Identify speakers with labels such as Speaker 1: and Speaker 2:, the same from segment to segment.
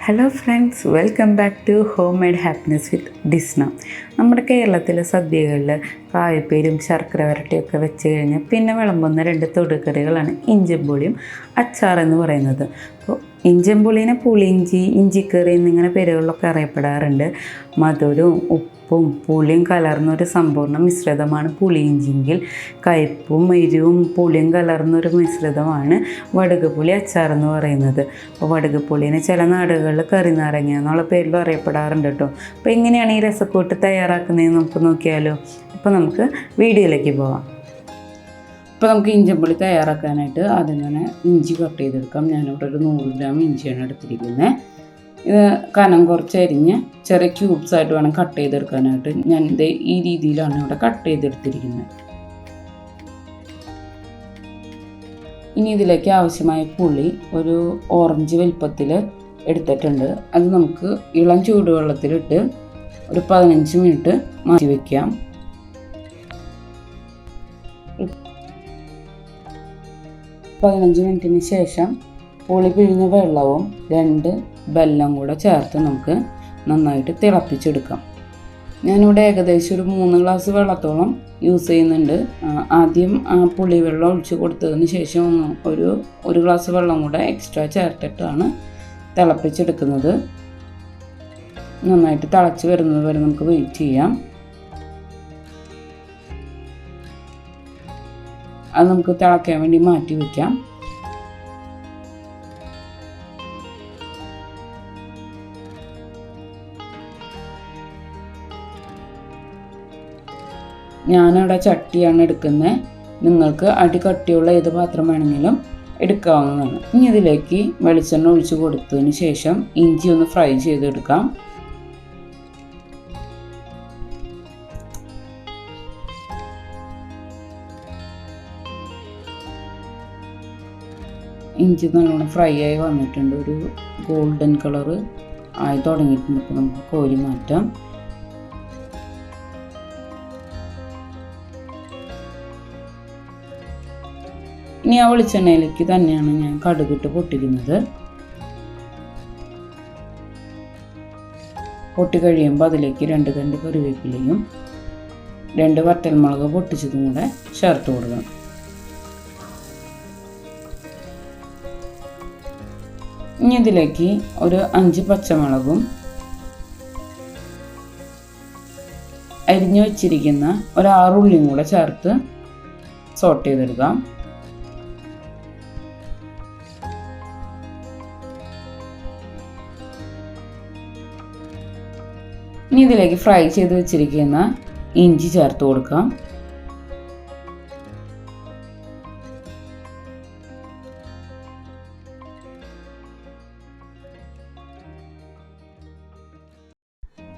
Speaker 1: Hello friends, welcome back to home made happiness with Disna. നമ്മുടെ കേരളത്തിലെ സദ്യകളിൽ കായപ്പേരും ശർക്കര വരട്ടിയൊക്കെ വെച്ച് കഴിഞ്ഞാൽ പിന്നെ വിളമ്പുന്ന രണ്ട് തൊടുകറികളാണ് ഇഞ്ചിപ്പുളിയും അച്ചാറെന്ന് പറയുന്നത്. അപ്പോൾ ഇഞ്ചിപ്പുളീനെ പുളിയിഞ്ചി, ഇഞ്ചിക്കറി എന്നിങ്ങനെ പേരുകളിലൊക്കെ അറിയപ്പെടാറുണ്ട്. മധുരവും ഉപ്പും പുളിയും കലർന്നൊരു സമ്പൂർണ്ണ മിശ്രിതമാണ് പുളിയിഞ്ചിയെങ്കിൽ കയ്പും എരിവും പുളിയും കലർന്നൊരു മിശ്രിതമാണ് വടുകപ്പുളി അച്ചാറെന്ന് പറയുന്നത്. അപ്പോൾ വടുകപ്പുളീനെ ചില നാടുകളിൽ കറിനാരങ്ങ എന്നുള്ള പേരിലും അറിയപ്പെടാറുണ്ട് കേട്ടോ. അപ്പോൾ എങ്ങനെയാണ് ഈ രസക്കൂട്ട് തയ്യാറാക്കുന്നതെന്ന് നമുക്ക് നോക്കിയാലോ. അപ്പോൾ നമുക്ക് വീഡിയോയിലേക്ക് പോവാം. അപ്പോൾ നമുക്ക് ഇഞ്ചിപ്പുളി തയ്യാറാക്കാനായിട്ട് ആദ്യം തന്നെ ഇഞ്ചി കട്ട് ചെയ്തെടുക്കാം. ഞാനിവിടെ ഒരു 100 ഗ്രാം ഇഞ്ചിയാണ് എടുത്തിരിക്കുന്നത്. ഇത് കനം കുറച്ച് അരിഞ്ഞ് ചെറിയ ക്യൂബ്സായിട്ട് വേണം കട്ട് ചെയ്തെടുക്കാനായിട്ട്. ഞാനിത് ഈ രീതിയിലാണ് ഇവിടെ കട്ട് ചെയ്തെടുത്തിരിക്കുന്നത്. ഇനി ഇതിലേക്ക് ആവശ്യമായ പുളി ഒരു ഓറഞ്ച് വലിപ്പത്തിൽ എടുത്തിട്ടുണ്ട്. അത് നമുക്ക് ഇളം ചൂടുവെള്ളത്തിലിട്ട് ഒരു 15 മിനിറ്റ് മാറ്റി വയ്ക്കാം. 15 മിനിറ്റിന് ശേഷം പുളി പിഴിഞ്ഞ വെള്ളവും 2 ബെല്ലം കൂടെ ചേർത്ത് നമുക്ക് നന്നായിട്ട് തിളപ്പിച്ചെടുക്കാം. ഞാനിവിടെ ഏകദേശം ഒരു 3 ഗ്ലാസ് വെള്ളത്തോളം യൂസ് ചെയ്യുന്നുണ്ട്. ആദ്യം പുളി വെള്ളം ഒഴിച്ച് കൊടുത്തതിന് ശേഷം ഒരു ഗ്ലാസ് വെള്ളം കൂടെ എക്സ്ട്രാ ചേർത്തിട്ടാണ് തിളപ്പിച്ചെടുക്കുന്നത്. നന്നായിട്ട് തിളച്ച് വരുന്നത് വരെ നമുക്ക് വെയിറ്റ് ചെയ്യാം. അത് നമുക്ക് തിളയ്ക്കാൻ വേണ്ടി മാറ്റി വയ്ക്കാം. ഞാനിവിടെ ചട്ടിയാണ് എടുക്കുന്നത്. നിങ്ങൾക്ക് അടി കട്ടിയുള്ള ഏത് പാത്രം വേണമെങ്കിലും എടുക്കാവുന്നതാണ്. ഇനി ഇതിലേക്ക് വെളിച്ചെണ്ണ ഒഴിച്ച് കൊടുത്തതിന് ശേഷം ഇഞ്ചി ഒന്ന് ഫ്രൈ ചെയ്തെടുക്കാം. ഇഞ്ചി നല്ലോണം ഫ്രൈ ആയി വന്നിട്ടുണ്ട്. ഒരു ഗോൾഡൻ കളറ് ആയി തുടങ്ങിയിട്ടുണ്ട്. ഇപ്പോൾ നമുക്ക് കോരി മാറ്റാം. ഇനി ആ വെളിച്ചെണ്ണയിലേക്ക് തന്നെയാണ് ഞാൻ കടുകിട്ട് പൊട്ടിക്കുന്നത്. പൊട്ടി കഴിയുമ്പോൾ അതിലേക്ക് 2 തണ്ട് കറിവേപ്പിലയും 2 വറ്റൽമുളക് പൊട്ടിച്ചതും കൂടെ ചേർത്ത് കൊടുക്കണം. ഇനി ഇതിലേക്ക് ഒരു 5 പച്ചമുളകും അരിഞ്ഞു വച്ചിരിക്കുന്ന ഒരു 6 ഉള്ളിയും കൂടെ ചേർത്ത് സോട്ട് ചെയ്തെടുക്കാം. ഇനി ഇതിലേക്ക് ഫ്രൈ ചെയ്ത് വെച്ചിരിക്കുന്ന ഇഞ്ചി ചേർത്ത് കൊടുക്കാം.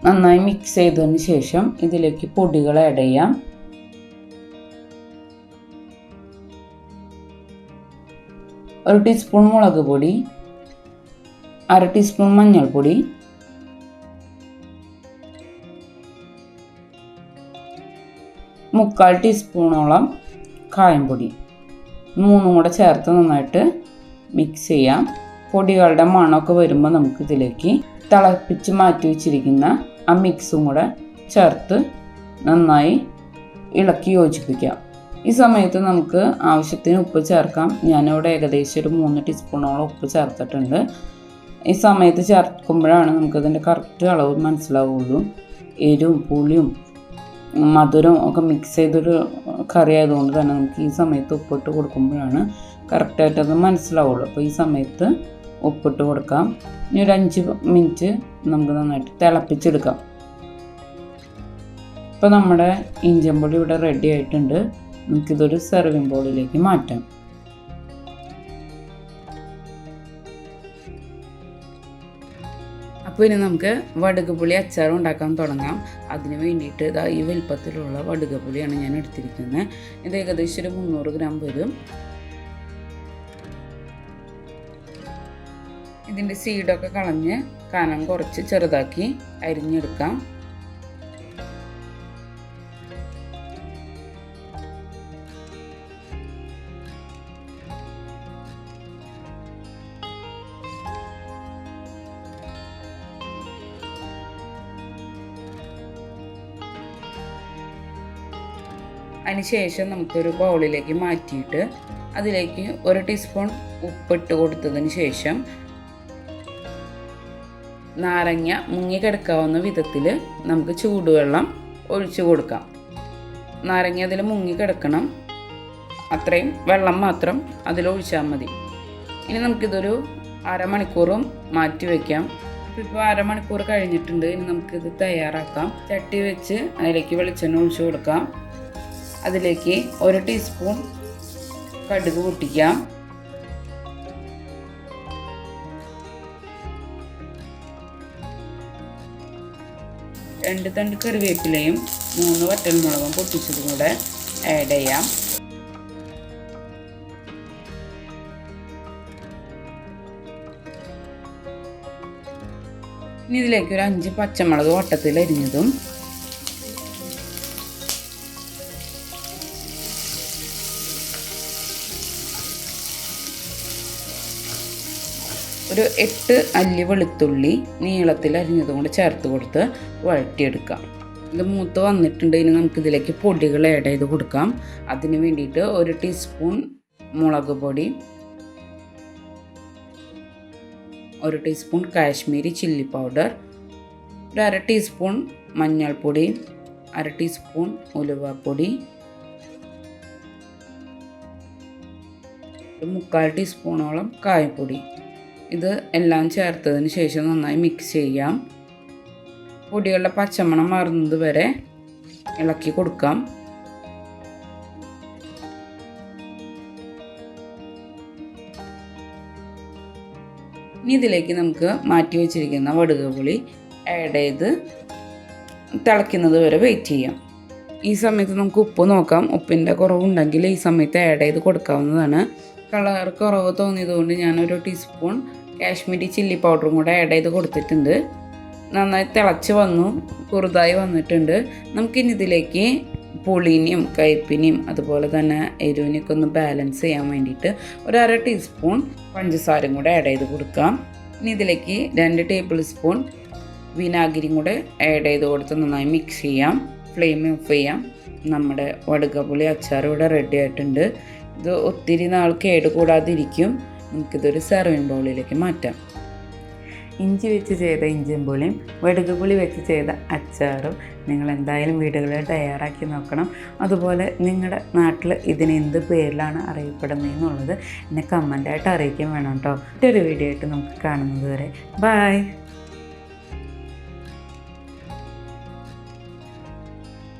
Speaker 1: നന്നായി മിക്സ് ചെയ്തതിന് ശേഷം ഇതിലേക്ക് പൊടികൾ ആഡ് ചെയ്യാം. ഒരു ടീസ്പൂൺ മുളക് പൊടി, 1/2 ടീസ്പൂൺ മഞ്ഞൾപ്പൊടി, 1/4 ടീസ്പൂണോളം കായംപൊടി, 3 കൂടെ ചേർത്ത് നന്നായിട്ട് മിക്സ് ചെയ്യാം. പൊടികളുടെ മണമൊക്കെ വരുമ്പോൾ നമുക്കിതിലേക്ക് തിളപ്പിച്ച് മാറ്റി വെച്ചിരിക്കുന്ന ആ മിക്സും കൂടെ ചേർത്ത് നന്നായി ഇളക്കി യോജിപ്പിക്കാം. ഈ സമയത്ത് നമുക്ക് ആവശ്യത്തിന് ഉപ്പ് ചേർക്കാം. ഞാനിവിടെ ഏകദേശം ഒരു 3 ടീസ്പൂണോളം ഉപ്പ് ചേർത്തിട്ടുണ്ട്. ഈ സമയത്ത് ചേർക്കുമ്പോഴാണ് നമുക്കതിൻ്റെ കറക്റ്റ് അളവ് മനസ്സിലാവുള്ളൂ. എരിവും പുളിയും മധുരവും ഒക്കെ മിക്സ് ചെയ്തൊരു കറി ആയതുകൊണ്ട് തന്നെ നമുക്ക് ഈ സമയത്ത് ഉപ്പിട്ട് കൊടുക്കുമ്പോഴാണ് കറക്റ്റായിട്ടത് മനസ്സിലാവുള്ളൂ. അപ്പോൾ ഈ സമയത്ത് ഉപ്പിട്ട് കൊടുക്കാം. ഇനി ഒരു 5 മിനിറ്റ് നമുക്ക് നന്നായിട്ട് തിളപ്പിച്ചെടുക്കാം. ഇപ്പോൾ നമ്മുടെ ഇഞ്ചിപ്പുളി ഇവിടെ റെഡി ആയിട്ടുണ്ട്. നമുക്കിതൊരു സെർവിങ് ബൗളിലേക്ക് മാറ്റാം. അപ്പോൾ ഇനി നമുക്ക് വടുകപ്പുളി അച്ചാർ ഉണ്ടാക്കാൻ തുടങ്ങാം. അതിന് വേണ്ടിയിട്ട് ഈ വലിപ്പത്തിലുള്ള വടുകപ്പുളിയാണ് ഞാൻ എടുത്തിരിക്കുന്നത്. ഇത് ഏകദേശം ഒരു 300 ഗ്രാം വരും. ഇതിൻ്റെ സീഡൊക്കെ കളഞ്ഞ് കനം കുറച്ച് ചെറുതാക്കി അരിഞ്ഞെടുക്കാം. അതിനുശേഷം നമുക്കൊരു ബൗളിലേക്ക് മാറ്റിയിട്ട് അതിലേക്ക് 1 ടീസ്പൂൺ ഉപ്പിട്ട് കൊടുത്തതിന് ശേഷം നാരങ്ങ മുങ്ങിക്കിടക്കാവുന്ന വിധത്തിൽ നമുക്ക് ചൂടുവെള്ളം ഒഴിച്ചു കൊടുക്കാം. നാരങ്ങ അതിൽ മുങ്ങിക്കിടക്കണം, അത്രയും വെള്ളം മാത്രം അതിലൊഴിച്ചാൽ മതി. ഇനി നമുക്കിതൊരു അരമണിക്കൂറും മാറ്റി വയ്ക്കാം. ഇപ്പോൾ അരമണിക്കൂർ കഴിഞ്ഞിട്ടുണ്ട്. ഇനി നമുക്കിത് തയ്യാറാക്കാം. ചട്ടി വെച്ച് അതിലേക്ക് വെളിച്ചെണ്ണ ഒഴിച്ചു കൊടുക്കാം. അതിലേക്ക് 1 ടീസ്പൂൺ കടുക് പൊട്ടിക്കാം. രണ്ട് തണ്ട് കറിവേപ്പിലയും 3 വറ്റൽമുളകും പൊട്ടിച്ചതും കൂടെ ആഡ് ചെയ്യാം. ഇനി ഇതിലേക്ക് ഒരു 5 പച്ചമുളക് വട്ടത്തിൽ അരിഞ്ഞതും ഒരു 8 അല്ലി വെളുത്തുള്ളി നീളത്തിൽ അരിഞ്ഞതും കൂടെ ചേർത്ത് കൊടുത്ത് വഴറ്റിയെടുക്കാം. ഇത് മൂത്ത് വന്നിട്ടുണ്ട്. ഇനി നമുക്കിതിലേക്ക് പൊടികൾ ആഡ് ചെയ്ത് കൊടുക്കാം. അതിന് വേണ്ടിയിട്ട് 1 ടീസ്പൂൺ മുളക് പൊടി, 1 ടീസ്പൂൺ കാശ്മീരി ചില്ലി പൗഡർ, ഒരു 1/2 ടീസ്പൂൺ മഞ്ഞൾപ്പൊടി, 1/2 ടീസ്പൂൺ ഉലുവാപ്പൊടി, 1/4 ടീസ്പൂണോളം കായപ്പൊടി. ഇത് എല്ലാം ചേർത്തതിന് ശേഷം നന്നായി മിക്സ് ചെയ്യാം. പൊടികളുടെ പച്ചമണം മാറുന്നത് വരെ ഇളക്കി കൊടുക്കാം. ഇനി ഇതിലേക്ക് നമുക്ക് മാറ്റി വെച്ചിരിക്കുന്ന വടുകപുളി ആഡ് ചെയ്ത് തിളയ്ക്കുന്നത് വരെ വെയിറ്റ് ചെയ്യാം. ഈ സമയത്ത് നമുക്ക് ഉപ്പ് നോക്കാം. ഉപ്പിൻ്റെ കുറവുണ്ടെങ്കിൽ ഈ സമയത്ത് ആഡ് ചെയ്ത് കൊടുക്കാവുന്നതാണ്. കളർ കുറവ് തോന്നിയതുകൊണ്ട് ഞാൻ 1 ടീസ്പൂൺ കാശ്മീരി ചില്ലി പൗഡറും കൂടെ ആഡ് ചെയ്ത് കൊടുത്തിട്ടുണ്ട്. നന്നായി തിളച്ച് വന്നു, കുറുതായി വന്നിട്ടുണ്ട്. നമുക്കിനി ഇതിലേക്ക് പുളിനെയും കയ്പ്പിനെയും അതുപോലെ തന്നെ എരിവിനെയൊക്കെ ഒന്ന് ബാലൻസ് ചെയ്യാൻ വേണ്ടിയിട്ട് ഒരു 1/2 ടീസ്പൂൺ പഞ്ചസാരയും കൂടെ ആഡ് ചെയ്ത് കൊടുക്കാം. ഇനി ഇതിലേക്ക് 2 ടേബിൾ സ്പൂൺ വിനാഗിരിയും കൂടെ ആഡ് ചെയ്ത് കൊടുത്ത് നന്നായി മിക്സ് ചെയ്യാം. ഫ്ലെയിം ഓഫ് ചെയ്യാം. നമ്മുടെ വടുകപുളി അച്ചാർ ഇവിടെ റെഡി ആയിട്ടുണ്ട്. ഇത് ഒത്തിരി നാൾ കേടുകൂടാതിരിക്കും. നമുക്കിതൊരു സെർവിങ് ബൗളിലേക്ക് മാറ്റാം. ഇഞ്ചി വെച്ച് ചെയ്ത ഇഞ്ചിയും പുളിയും വടുകപുളി വെച്ച് ചെയ്ത അച്ചാറും നിങ്ങൾ എന്തായാലും വീടുകളിൽ തയ്യാറാക്കി നോക്കണം. അതുപോലെ നിങ്ങളുടെ നാട്ടിൽ ഇതിന് എന്ത് പേരിലാണ് അറിയപ്പെടുന്നതെന്നുള്ളത് എന്നെ കമൻ്റായിട്ട് അറിയിക്കാൻ വേണം കേട്ടോ. മറ്റൊരു വീഡിയോ ആയിട്ട് നമുക്ക് കാണുന്നത് വരെ ബൈ.